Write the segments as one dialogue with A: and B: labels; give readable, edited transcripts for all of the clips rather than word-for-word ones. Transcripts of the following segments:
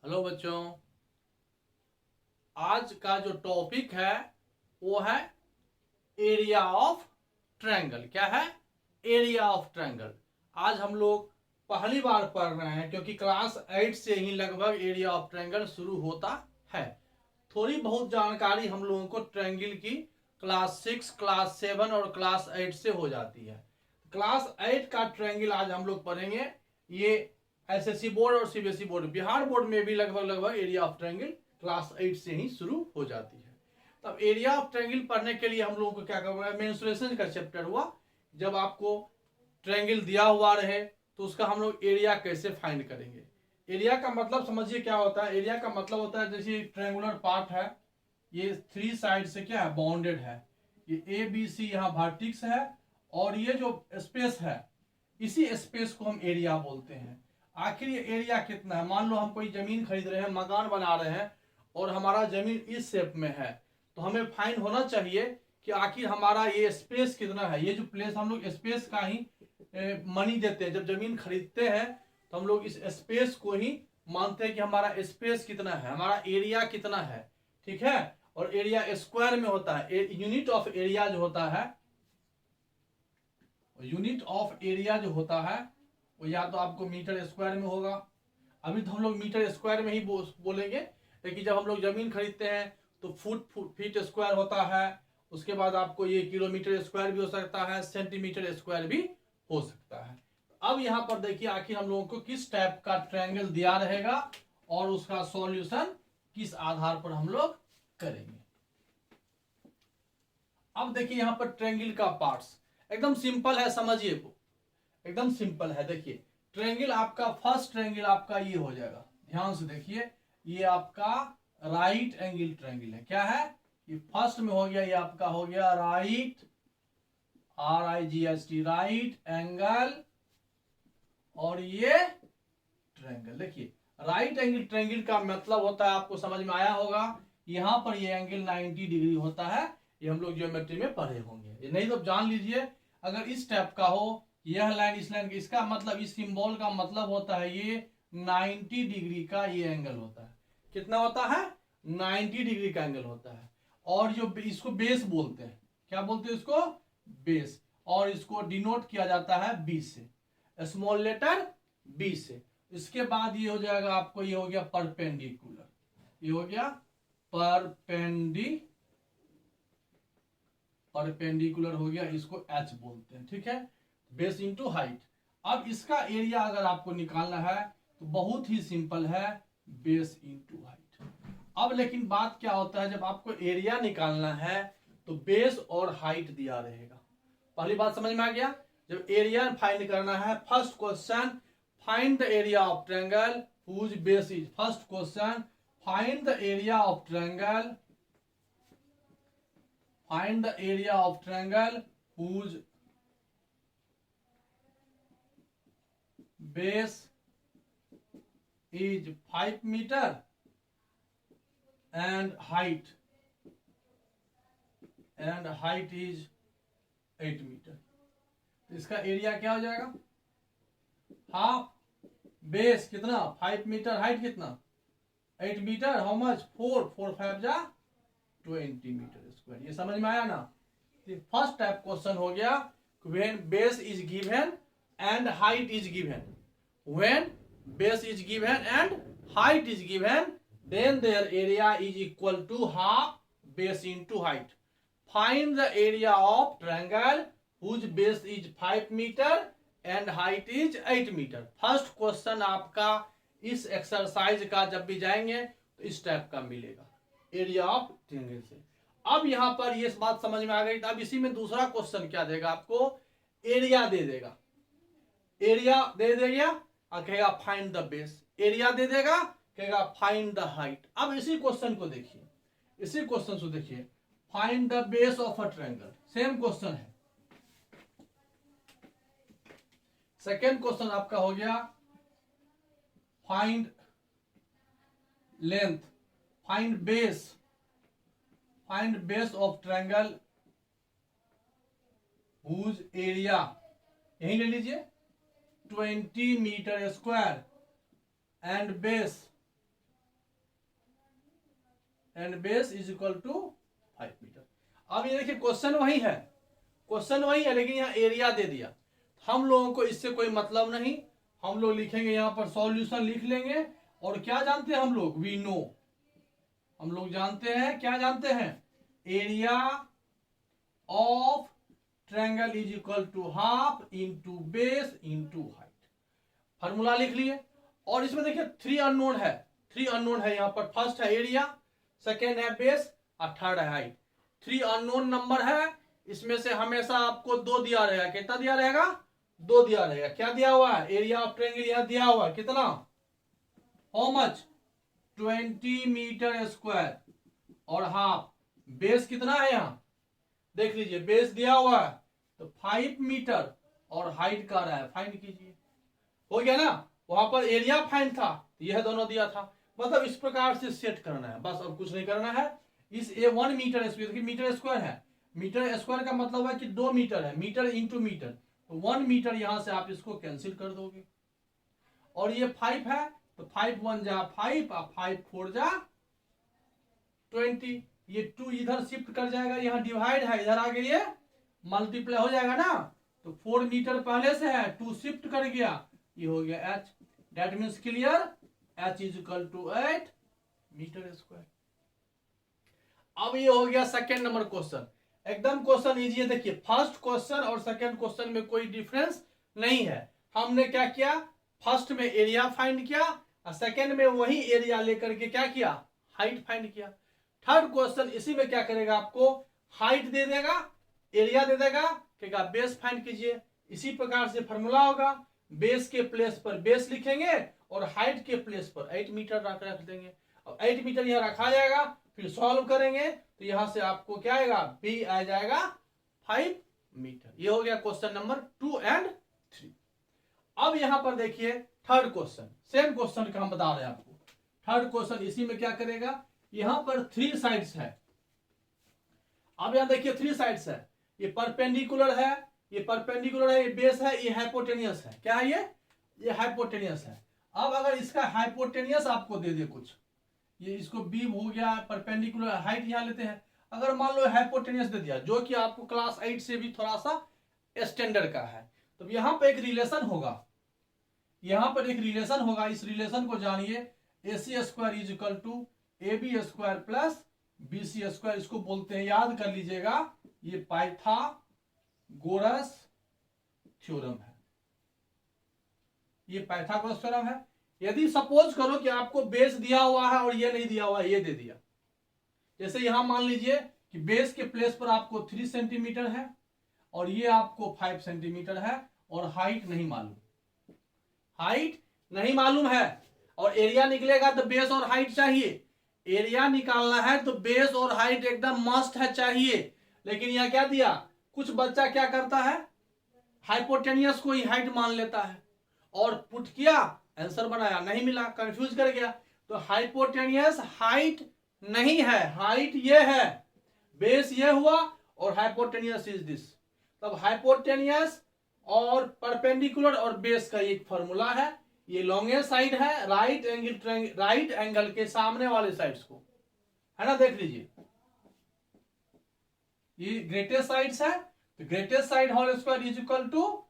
A: Hello बच्चों, आज का जो टॉपिक है वो है एरिया ऑफ ट्रायंगल। क्या है? Area of triangle. आज हम लोग पहली बार पढ़ रहे हैं क्योंकि क्लास 8 से ही लगभग एरिया ऑफ ट्रायंगल शुरू होता है। थोड़ी बहुत जानकारी हम लोगों को ट्रायंगल की क्लास 6, क्लास 7 और क्लास 8 से हो जाती है। क्लास 8 का ट्रायंगल आज हम लोग पढ़ेंगे। ये एसएससी बोर्ड और सीबीएसई बोर्ड, बिहार बोर्ड में भी लगभग एरिया ऑफ ट्रायंगल क्लास 8 से ही शुरू हो जाती है। तब एरिया ऑफ ट्रायंगल पढ़ने के लिए हम लोगों को क्या करना है? मेंसुरेशन का चैप्टर हुआ। जब आपको ट्रायंगल दिया हुआ रहे तो उसका हम लोग एरिया कैसे फाइंड करेंगे। एरिया का मतलब समझिए क्या होता है। एरिया का मतलब होता है जैसे ट्रायंगुलर पार्ट है, ये 3 साइड से क्या है? बाउंडेड है। ये ए बी सी यहाँ वर्टिक्स है और ये जो स्पेस है इसी स्पेस को हम एरिया बोलते हैं। आखिर ये एरिया कितना है? मान लो हम कोई जमीन खरीद रहे हैं, मकान बना रहे हैं और हमारा जमीन इस शेप में है, तो हमें फाइंड होना चाहिए कि आखिर हमारा ये स्पेस कितना है। ये जो प्लेस हम लोग स्पेस का ही मनी देते हैं। जब जमीन खरीदते हैं तो हम लोग इस स्पेस को ही मानते हैं कि हमारा स्पेस कितना है, हमारा एरिया कितना है। ठीक है। और एरिया स्क्वायर में होता है। यूनिट ऑफ एरिया जो होता है, यूनिट ऑफ एरिया जो होता है वो या तो आपको मीटर स्क्वायर में होगा। अभी तो हम लोग मीटर स्क्वायर में ही बोलेंगे, लेकिन जब हम लोग जमीन खरीदते हैं तो फीट स्क्वायर होता है। उसके बाद आपको ये किलोमीटर स्क्वायर भी हो सकता है, सेंटीमीटर स्क्वायर भी हो सकता है। अब यहाँ पर देखिए आखिर हम लोगों को किस टाइप का ट्रायंगल दिया रहेगा और उसका सॉल्यूशन किस आधार पर हम लोग करेंगे। अब देखिए यहाँ पर ट्रायंगल का पार्ट्स एकदम सिंपल है, समझिए। एकदम सिंपल है। देखिए ट्रायंगल आपका, फर्स्ट ट्रायंगल आपका ये हो जाएगा। ध्यान से देखिए, ये आपका राइट एंगल ट्रायंगल है। क्या है? ये फर्स्ट में हो गया, ये आपका हो गया राइट, RIGHT, राइट एंगल, और ये ट्रायंगल। देखिए राइट एंगल ट्रायंगल का मतलब होता है, आपको समझ में आया होगा, यहां पर ये एंगल 90 डिग्री होता है। ये हम लोग ज्योमेट्री में पढ़े होंगे। ये नहीं तो जान लीजिए, अगर इस टाइप का हो, यह लाइन इस लाइन, इसका मतलब, इस सिंबल का मतलब होता है ये 90 डिग्री का ये एंगल होता है। कितना होता है? 90 डिग्री का एंगल होता है। और जो इसको बेस बोलते हैं, क्या बोलते हैं इसको? बेस। और इसको डिनोट किया जाता है बी से, स्मॉल लेटर बी से। इसके बाद ये हो जाएगा आपको, ये हो गया परपेंडिकुलर, ये हो गया परपेंडिकुलर हो गया, इसको एच बोलते हैं। ठीक है, बेस इंटू हाइट। अब इसका एरिया अगर आपको निकालना है तो बहुत ही सिंपल है, बेस इंटू हाइट। अब लेकिन बात क्या होता है, जब आपको एरिया निकालना है तो बेस और हाइट दिया रहेगा। पहली बात समझ में आ गया। जब एरिया फाइंड करना है, first question, find the area of triangle whose base is, first question, find the area of triangle, find the area of triangle whose base is 5 meter and height is 8 meter। इसका area क्या हो जाएगा? Half base कितना? 5 metre, height कितना? 8 metre. How much? 4 5 जा 20 metre square. ये समझ में आया ना? फर्स्ट टाइप क्वेश्चन हो गया, when base is given and height is given. When base is given and height is given, then their area is equal to half base into height. Find the area of triangle whose base is 5 metre and height is 8 metre. First question आपका इस exercise का जब भी जाएंगे तो इस type का मिलेगा, एरिया ऑफ ट्रायंगल से। अब यहां पर ये बात समझ में आ गई। अब इसी में दूसरा क्वेश्चन क्या देगा आपको? एरिया दे देगा। एरिया दे देगा और कहेगा फाइंड द बेस। एरिया दे देगा, कहेगा फाइंड द हाइट। अब इसी क्वेश्चन को देखिए, इसी क्वेश्चन को देखिए, find the base of a triangle, same question है। सेकेंड क्वेश्चन आपका हो गया, find length, find base, find base of triangle whose area, यही ले लीजिए, 20 metre square and base and base is equal to 5 metre. अब ये देखिए क्वेश्चन वही है, क्वेश्चन वही है, लेकिन यहाँ एरिया दे दिया। हम लोगों को इससे कोई मतलब नहीं, हम लोग लिखेंगे यहाँ पर सॉल्यूशन लिख लेंगे। और क्या जानते हैं हम लोग, वी नो, हम लोग जानते हैं, क्या जानते हैं, area of triangle is equal to half into base into height. Formula लिख लिए। और इसमें देखिए 3 अननोन है, 3 अननोन है यहाँ पर। फर्स्ट है एरिया, सेकेंड है बेस और थर्ड है हाइट। 3 अननोन नंबर है, इसमें से हमेशा आपको 2 दिया रहेगा। कितना दिया रहेगा, 2 दिया रहेगा। क्या दिया हुआ है, एरिया ऑफ ट्रायंगल यहाँ दिया हुआ है, कितना, हाउ मच, 20 मीटर स्क्वायर। और हाफ, बेस कितना है यहाँ देख लीजिए, बेस दिया हुआ है तो 5 मीटर और हाइट का रहा है, फाइंड कीजिए। हो गया ना, वहां पर एरिया फाइंड था, यह दोनों दिया था। मतलब इस प्रकार से सेट करना है, बस और कुछ नहीं करना है। इस 1 मीटर स्क्वायर, मीटर स्क्वायर है, मीटर स्क्वायर का मतलब है कि 2 मीटर है, मीटर इंटू मीटर, तो 1 मीटर यहां से आप इसको कैंसिल कर दोगे। और ये 5 है तो 5 1 जा 5 और 5 4 जा 20। ये 2 इधर शिफ्ट कर जाएगा, यहाँ डिवाइड है, इधर आगे ये मल्टीप्लाई हो जाएगा ना। तो 4 मीटर पहले से है, 2 शिफ्ट कर गया, ये हो गया h। That means clear, h is equal to 8 metre square. अब ये हो गया सेकेंड नंबर क्वेश्चन, एकदम क्वेश्चन इजी है। देखिए फर्स्ट क्वेश्चन और सेकेंड क्वेश्चन में कोई डिफरेंस नहीं है। हमने क्या किया, फर्स्ट में एरिया फाइंड किया और सेकेंड में वही एरिया लेकर के क्या किया, हाइट फाइंड किया। थर्ड क्वेश्चन इसी में क्या करेगा, आपको हाइट दे देगा, एरिया दे देगा, कहेगा बेस फाइंड कीजिए। इसी प्रकार से फॉर्मूला होगा, बेस के प्लेस पर बेस लिखेंगे और हाइट के प्लेस पर 8 मीटर रख देंगे। और 8 मीटर यहाँ रखा जाएगा, फिर सॉल्व करेंगे तो यहां से आपको क्या आएगा, बी आ जाएगा 5 मीटर। ये हो गया क्वेश्चन नंबर 2 एंड 3। अब यहां पर देखिए थर्ड क्वेश्चन, सेम क्वेश्चन का हम बता रहे हैं आपको। थर्ड क्वेश्चन इसी में क्या करेगा, यहां पर 3 साइड्स है। अब यहां देखिए 3 साइड्स है, ये परपेंडिकुलर है, ये परपेंडिकुलर है, ये बेस है, ये हाइपोटेनियस है। क्या है ये हाइपोटेनियस है। अब अगर इसका हाइपोटेनियस आपको दे दे कुछ, ये इसको बीम हो गया, परपेंडिकुलर हाइट यहां लेते हैं। अगर मान लो हाइपोटेनियस दे दिया, जो कि आपको क्लास 8 से भी थोड़ा सा स्टैंडर्ड का है, तो यहां पर एक रिलेशन होगा, यहां पर एक रिलेशन होगा। इस रिलेशन को जानिए, AC square is equal to AB square plus BC square, इसको बोलते हैं, याद कर लीजिएगा, ये पाइथागोरस थ्योरम है, ये पाइथागोरस थ्योरम है। यदि सपोज करो कि आपको बेस दिया हुआ है और ये नहीं दिया हुआ है, ये दे दिया, जैसे यहां मान लीजिए कि बेस के प्लेस पर आपको 3 सेंटीमीटर है और ये आपको 5 सेंटीमीटर है और हाइट नहीं मालूम, हाइट नहीं मालूम है, और एरिया निकलेगा तो बेस और हाइट चाहिए। एरिया निकालना है तो बेस और हाइट एकदम मस्ट है, चाहिए। लेकिन यह क्या दिया, कुछ बच्चा क्या करता है, हाइपोटेनियस को ही हाइट मान लेता है और पुट किया, आंसर बनाया, नहीं मिला, कंफ्यूज कर गया। तो हाइपोटेनियस हाइट नहीं है, हाइट ये है, बेस ये हुआ और हाइपोटेनियस इज दिस। तब हाइपोटेनियस और परपेंडिकुलर और बेस का एक फॉर्मूला है, ये लॉन्गेस्ट साइड है, राइट एंगल के सामने वाले साइड्स को, है ना, देख लीजिए, ये ग्रेटेस्ट साइड्स है, तो greatest side whole square is equal to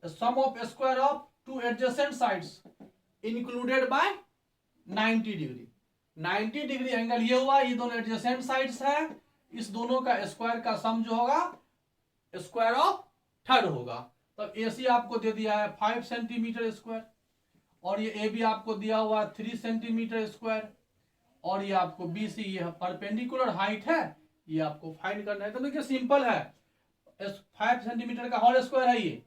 A: sum of square of 2 adjacent sides included by 90 degree. 90 degree angle ये हुआ, ये दोनों एडजेसेंट साइड्स है, इस दोनों का स्क्वायर का सम जो होगा स्क्वायर ऑफ थर्ड होगा। तब AC आपको दे दिया है 5 सेंटीमीटर स्क्वायर और ये AB आपको दिया हुआ 3 सेंटीमीटर स्क्वायर और ये आपको BC ये परपेंडिकुलर हाइट है, ये आपको फाइंड करना है। तो देखिए सिंपल है, 5 सेंटीमीटर का होल स्क्वायर है ये,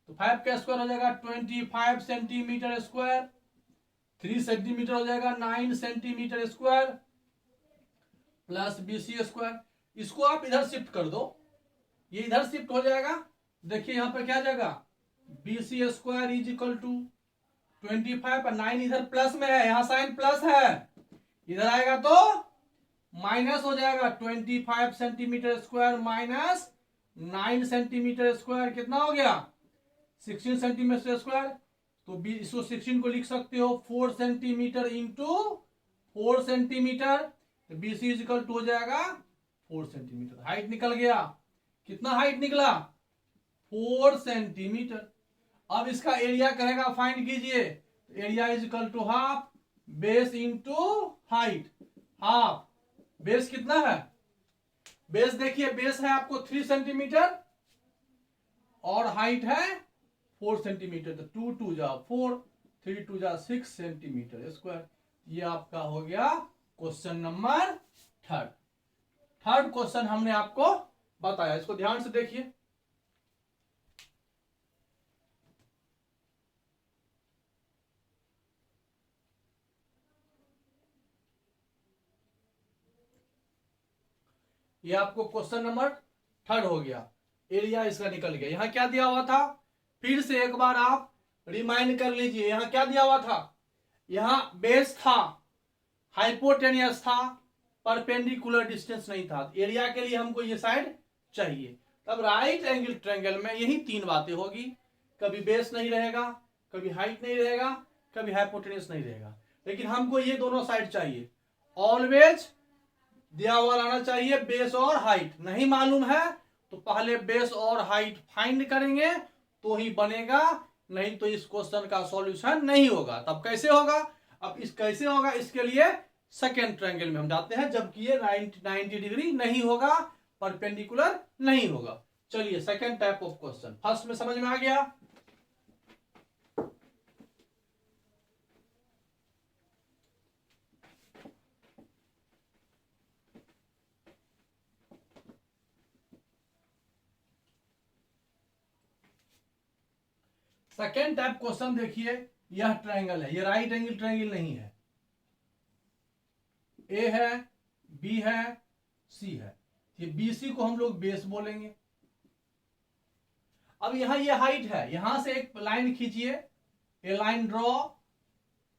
A: तो 5 का स्क्वायर हो जाएगा 25 सेंटीमीटर स्क्वायर, 3 सेंटीमीटर हो जाएगा 9 centimetre square plus BC square. इसको आप इधर शिफ्ट कर दो, ये इधर शिफ्ट हो जाएगा। देखिए यहां पर क्या जाएगा, BC square is equal to 25 और 9 इधर प्लस में है, यहां साइन प्लस है, इधर आएगा तो माइनस हो जाएगा। 25 centimetre square minus 9 centimetre square कितना हो गया, 16 सेंटीमीटर स्क्वायर। तो इसको 16 को लिख सकते हो 4 centimetre into 4 centimetre, BC is equal to हो जाएगा 4 सेंटीमीटर। हाइट निकल गया, कितना हाइट निकला 4 सेंटीमीटर। अब इसका एरिया कहेगा फाइंड कीजिए, area is equal to half base into height. Half base कितना है, बेस देखिए बेस है आपको 3 सेंटीमीटर और हाइट है 4 सेंटीमीटर, तो 2 2 जा 4, 3 2 जा 6 सेंटीमीटर स्क्वायर। ये आपका हो गया क्वेश्चन नंबर थर्ड क्वेश्चन हमने आपको बताया, इसको ध्यान से देखिए। ये आपको क्वेश्चन नंबर थर्ड हो गया, एरिया इसका निकल गया। यहां क्या दिया हुआ था, फिर से एक बार आप रिमाइंड कर लीजिए। यहां क्या दिया हुआ था, यहां बेस था, हाइपोटेनियस था, परपेंडिकुलर डिस्टेंस नहीं था। एरिया के लिए हमको ये साइड चाहिए। तब राइट एंगल ट्रायंगल में यही 3 बातें होगी, कभी बेस नहीं रहेगा, कभी हाइट नहीं रहेगा, कभी हाइपोटेनियस नहीं रहेगा, लेकिन हमको ये दोनों साइड चाहिए। ऑलवेज दिया हुआ रहना चाहिए बेस और हाइट। नहीं मालूम है तो पहले बेस और हाइट फाइंड करेंगे तो ही बनेगा, नहीं तो इस क्वेश्चन का सॉल्यूशन नहीं होगा। तब कैसे होगा, अब इस कैसे होगा, इसके लिए सेकेंड ट्रायंगल में हम जाते हैं, जबकि ये 90 डिग्री नहीं होगा, परपेंडिकुलर नहीं होगा। चलिए second type of question, first में समझ में आ गया। सेकेंड टाइप क्वेश्चन देखिए, यह ट्रायंगल है, ये राइट एंगल ट्रायंगल नहीं है, ए है, बी है, सी है। ये बीसी को हम लोग बेस बोलेंगे। अब यहां ये हाइट है, यहां से एक लाइन खींचिए, ए लाइन ड्रॉ,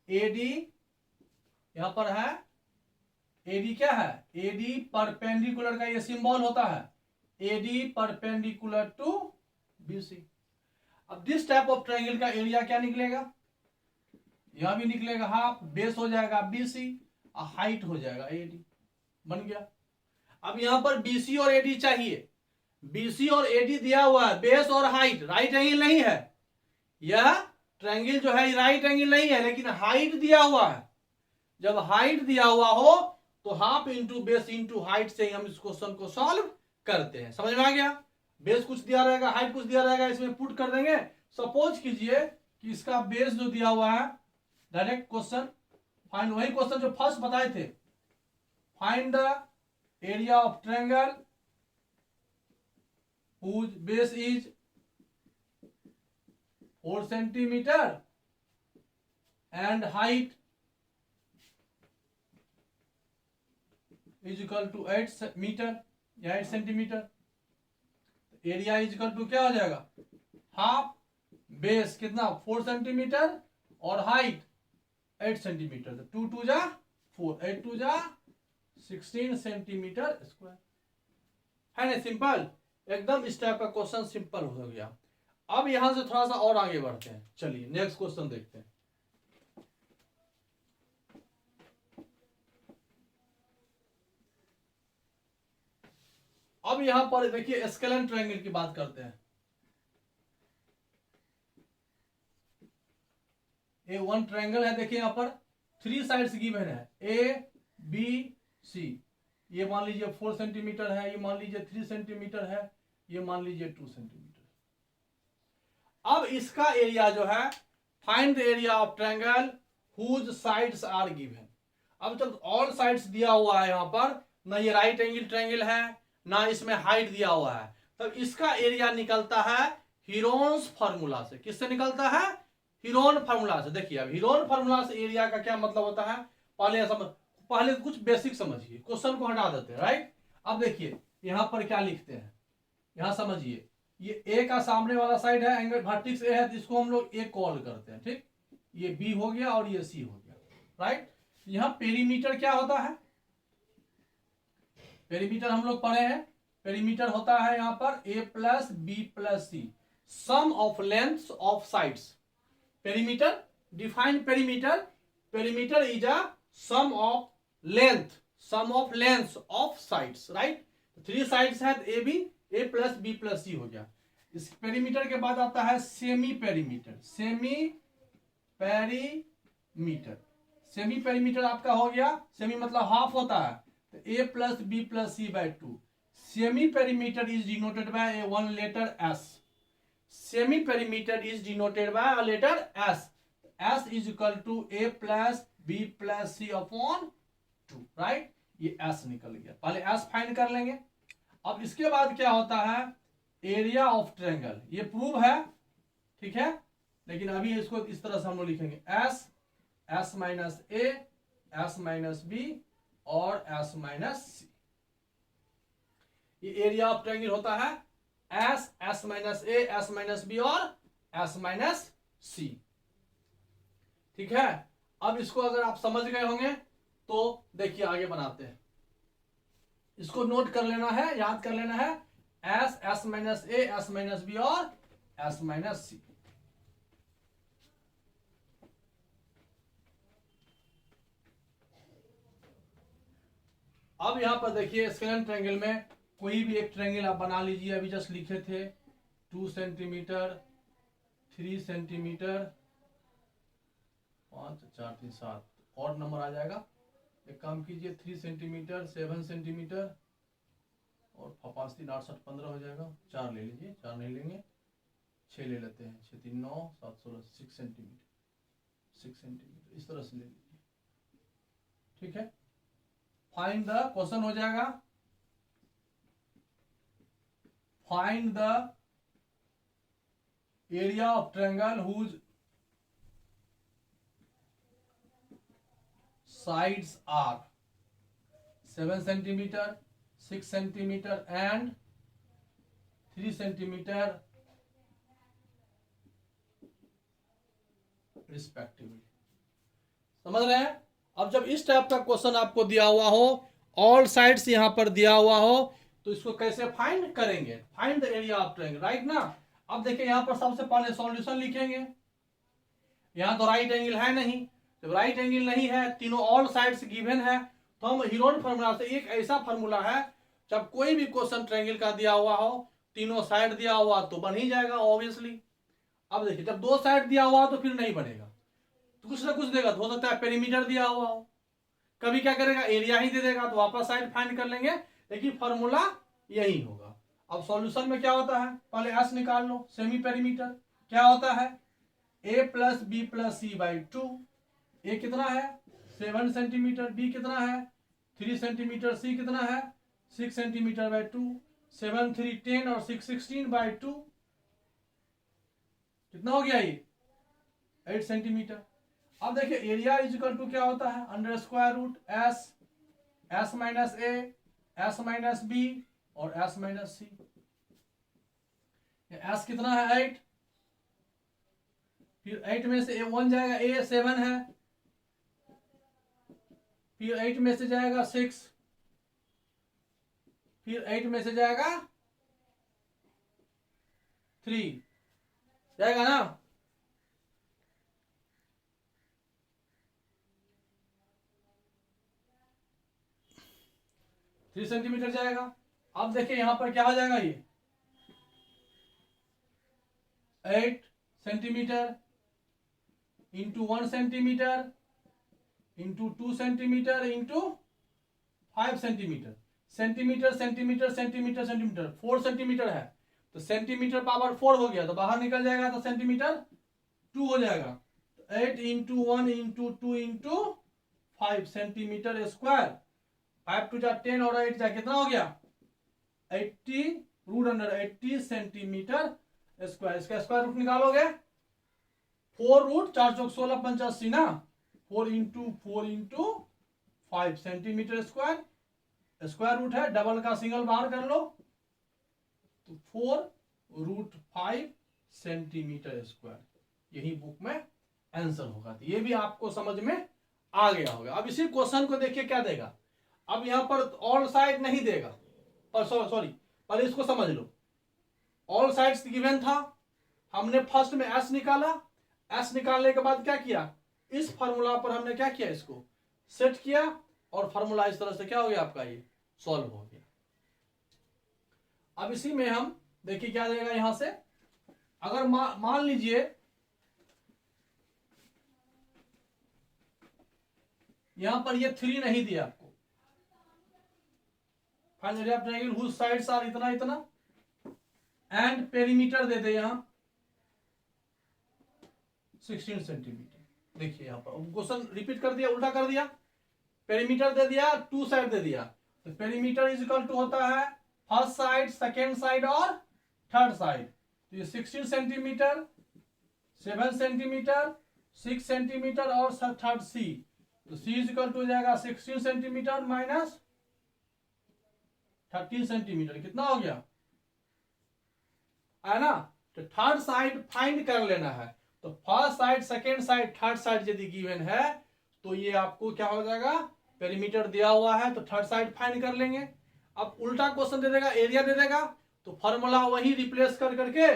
A: एडी यहां पर है, एडी क्या है, एडी परपेंडिकुलर का ये सिंबल होता है, एडी परपेंडिकुलर टू बीसी। अब दिस टाइप ऑफ ट्रायंगल का एरिया क्या निकलेगा, यहां भी निकलेगा हाफ, बेस हो जाएगा बीसी और हाइट हो जाएगा एडी, बन गया। अब यहां पर बीसी और एडी चाहिए, बीसी और एडी दिया हुआ है, बेस और हाइट, राइट एंगल नहीं है। यह ट्रायंगल जो है राइट एंगल नहीं है, लेकिन हाइट दिया हुआ है। जब हाइट दिया हुआ हो तो half into base into height से ही हम इस क्वेश्चन को सॉल्व करते हैं। समझ में आ गया, बेस कुछ दिया रहेगा, हाइट कुछ दिया रहेगा, इसमें पुट कर देंगे। सपोज कीजिए कि इसका बेस जो दिया हुआ है, डायरेक्ट क्वेश्चन फाइंड, वही क्वेश्चन जो फर्स्ट बताए थे, find the area of triangle whose base is 4 centimeter and height is equal to 8 metre या 8 centimetre. Area is equal to क्या हो जाएगा, हाफ बेस कितना 4 सेंटीमीटर और हाइट 8 सेंटीमीटर, तो 2 2 जा 4, 8 2 जा 16 सेंटीमीटर स्क्वायर। है ना, सिंपल एकदम। इस टाइप का क्वेश्चन सिंपल हो गया। अब यहां से थोड़ा सा और आगे बढ़ते हैं, चलिए नेक्स्ट क्वेश्चन देखते हैं। अब यहां पर देखिए स्केलेन ट्रायंगल की बात करते हैं। ए वन ट्रायंगल है, देखिए यहां पर 3 साइड्स गिवन है, ए बी सी। ये मान लीजिए 4 सेंटीमीटर है, ये मान लीजिए 3 सेंटीमीटर है, ये मान लीजिए 2 सेंटीमीटर। अब इसका एरिया जो है, find the area of triangle whose sides are given. अब जब ऑल साइड्स दिया हुआ है, यहां पर ना ये राइट एंगल ट्रायंगल है, ना इसमें हाइट दिया हुआ है, तब इसका एरिया निकलता है हीरोन्स फार्मूला से। किससे निकलता है, हीरोन फार्मूला से। देखिए अब हीरोन फार्मूला से एरिया का क्या मतलब होता है, पहले कुछ बेसिक समझिए, क्वेश्चन को हटा देते हैं, राइट। अब देखिए यहां पर क्या लिखते हैं, यहां समझिए, ये ए का सामने वाला साइड है, एंगल वर्टेक्स ए है, तो इसको हम लोग ए कॉल करते हैं, ठीक। ये बी हो गया और ये सी हो गया, राइट। यहां पेरीमीटर क्या होता है, पेरीमीटर हम लोग पढ़े हैं, पेरीमीटर होता है यहां पर A plus B plus C, sum of length of sides. Perimeter, defined perimeter, perimeter is a sum of length, sum of length of sides, right. 3 sides है A B, A plus B plus C हो गया। इस perimeter के बाद आता है semi perimeter. Semi perimeter, semi perimeter आपका हो गया, सेमी मतलब हाफ होता है, तो A plus B plus C by 2। Semi perimeter is denoted by a one letter S. Semi perimeter is denoted by a letter S. S is equal to a plus B plus c upon 2, right. ये S निकल गया, पहले S find कर लेंगे। अब इसके बाद क्या होता है, एरिया ऑफ ट्रायंगल। ये प्रूव है, ठीक है, लेकिन अभी इसको इस तरह से हम लोग लिखेंगे S, S minus A, S minus B और एस माइनस सी। ये एरिया ऑफ ट्रायंगल होता है S, S minus A, S minus B और एस माइनस सी, ठीक है। अब इसको अगर आप समझ गए होंगे तो देखिए आगे बनाते हैं। इसको नोट कर लेना है, याद कर लेना है, S, S minus A, S minus B और एस माइनस सी। अब यहां पर देखिए स्केलेन ट्रायंगल में कोई भी एक ट्रायंगल आप बना लीजिए। अभी जस्ट लिखे थे 2 सेंटीमीटर, 3 सेंटीमीटर, 5, 4, 3, 7 और नंबर आ जाएगा। एक काम कीजिए 3 सेंटीमीटर, 7 सेंटीमीटर और 5, 3, 8, 7, 15 हो जाएगा। 4 ले लीजिए, 4 नहीं लेंगे, 6 ले लेते हैं। 6, 3, 9, 7, 16, 6 सेंटीमीटर, 6 सेंटीमीटर इस तरह से ले लीजिए, ठीक है। फाइंड द, क्वेश्चन हो जाएगा find the area of triangle whose sides are 7 centimeter, 6 centimeter and 3 centimeter respectively। समझ रहे हैं। अब जब इस टाइप का क्वेश्चन आपको दिया हुआ हो, ऑल साइड्स यहां पर दिया हुआ हो, तो इसको कैसे फाइंड करेंगे, find the area of triangle, right ना। अब देखिए यहां पर सबसे पहले सॉल्यूशन लिखेंगे। यहां तो राइट एंगल है नहीं, जब राइट एंगल नहीं है, तीनों ऑल साइड्स गिवन है, तो हम हीरोन फार्मूला से, एक ऐसा फार्मूला है जब कोई भी क्वेश्चन ट्रायंगल का दिया हुआ हो, तीनों साइड दिया हुआ तो बन ही जाएगा ऑब्वियसली। अब देखिए जब 2 साइड दिया हुआ तो फिर नहीं बनेगा, तो कुछ ना कुछ देगा, तो हो सकता है पेरीमीटर दिया हुआ हो, कभी क्या करेगा एरिया ही दे देगा, तो वापस साइड फाइंड कर लेंगे, लेकिन फॉर्मूला यही होगा। अब सॉल्यूशन में क्या होता है, पहले एस निकाल लो, सेमी पेरीमीटर क्या होता है, A plus B plus C by 2। A कितना है 7 सेंटीमीटर, बी कितना है 3 सेंटीमीटर, सी कितना है 6 सेंटीमीटर बाई 2। 7, 3, 10 और 6, 16 बाई 2। कितना हो गया ये 8 सेंटीमीटर। अब देखिए एरिया इज इक्वल टू क्या होता है, under square root S, S minus A, S minus B और एस माइनस सी। एस कितना है 8, फिर 8 में से 1 जाएगा, ए 7 है, फिर 8 में से जाएगा 6, फिर 8 में से जाएगा 3, जाएगा ना। थ्री सेंटीमीटर जाएगा। अब देखिए यहां पर क्या हो जाएगा, ये 8 centimetre into 1 centimetre into 2 centimetre into 5 centimetre. Centimetre centimetre centimetre centimetre 4 centimetre है, तो सेंटीमीटर पावर 4 हो गया, तो बाहर निकल जाएगा, तो सेंटीमीटर 2 हो जाएगा। 8 into 1 into 2 into 5 centimetre square. 5 टू जा 10 और 8 जा कितना हो गया 80 रूट अंडर 80 सेंटीमीटर स्क्वायर। इसका स्क्वायर रूट निकालोगे 4 रूट 4 चौक 16 85 ना, 4 into 5 centimetre square. Square root है, डबल का सिंगल बाहर कर लो, तो 4 रूट 5 सेंटीमीटर स्क्वायर। यही बुक में आंसर होगा। तो ये भी आपको समझ में आ गया होगा। अब इसी क्वेश्चन को देखिए क्या देगा। अब यहां पर ऑल साइड नहीं देगा, पर सॉरी पहले इसको समझ लो। ऑल साइड्स गिवन था, हमने फर्स्ट में एस निकाला, एस निकालने के बाद क्या किया, इस फार्मूला पर हमने क्या किया, इसको सेट किया, और फॉर्मूला इस तरह से क्या हो गया आपका, ये सॉल्व हो गया। अब इसी में हम देखिए क्या देगा यहां से, अगर मान लीजिए यहां पर ये 3 नहीं दिया आपको, find area of triangle whose sides are इतना इतना, एंड पेरीमीटर दे दे यहां 16 सेंटीमीटर। देखिए यहां पर क्वेश्चन रिपीट कर दिया, उल्टा कर दिया, पेरीमीटर दे दिया, 2 साइड दे दिया, तो पेरीमीटर इज इक्वल टू होता है फर्स्ट साइड, सेकेंड साइड और थर्ड साइड। तो ये 16 सेंटीमीटर, 7 सेंटीमीटर, 6 सेंटीमीटर और थर्ड सी, तो सी इज इक्वल टू हो जाएगा 16 सेंटीमीटर माइनस 13 सेंटीमीटर, कितना हो गया है ना। तो थर्ड साइड फाइंड कर लेना है, तो first side, second side, third side यदि गिवन है तो ये आपको क्या हो जाएगा, पेरीमीटर दिया हुआ है तो थर्ड साइड फाइंड कर लेंगे। अब उल्टा क्वेश्चन दे देगा, एरिया दे देगा, तो फॉर्मूला वही रिप्लेस कर करके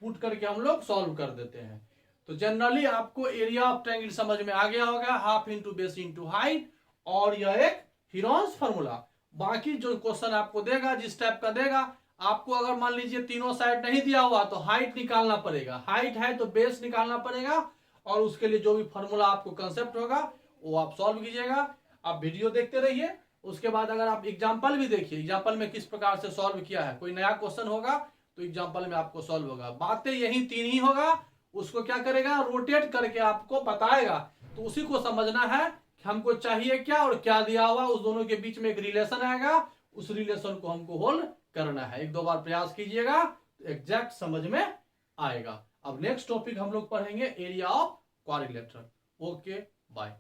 A: पुट करके हम लोग सॉल्व कर देते हैं। तो जनरली आपको एरिया ऑफ ट्रायंगल समझ में आ गया होगा, half into base into height, और यह एक हीरोन्स फॉर्मूला। बाकी जो क्वेश्चन आपको देगा, जिस टाइप का देगा, आपको अगर मान लीजिए तीनों साइड नहीं दिया हुआ तो हाइट निकालना पड़ेगा, हाइट है तो बेस निकालना पड़ेगा, और उसके लिए जो भी फॉर्मूला आपको कंसेप्ट होगा वो आप सॉल्व कीजिएगा। आप वीडियो देखते रहिए, उसके बाद अगर आप एग्जाम्पल भी देखिए, एग्जाम्पल में किस प्रकार से सॉल्व किया है, कोई नया क्वेश्चन होगा तो एग्जाम्पल में आपको सॉल्व होगा। बातें यही 3 ही होगा, उसको क्या करेगा, रोटेट करके आपको बताएगा, तो उसी को समझना है कि हमको चाहिए क्या और क्या दिया हुआ, उस दोनों के बीच में एक रिलेशन आएगा, उस रिलेशन को हमको होल्ड करना है। 1-2 बार प्रयास कीजिएगा तो एग्जैक्ट समझ में आएगा। अब नेक्स्ट टॉपिक हम लोग पढ़ेंगे area of quadrilateral. Okay, bye.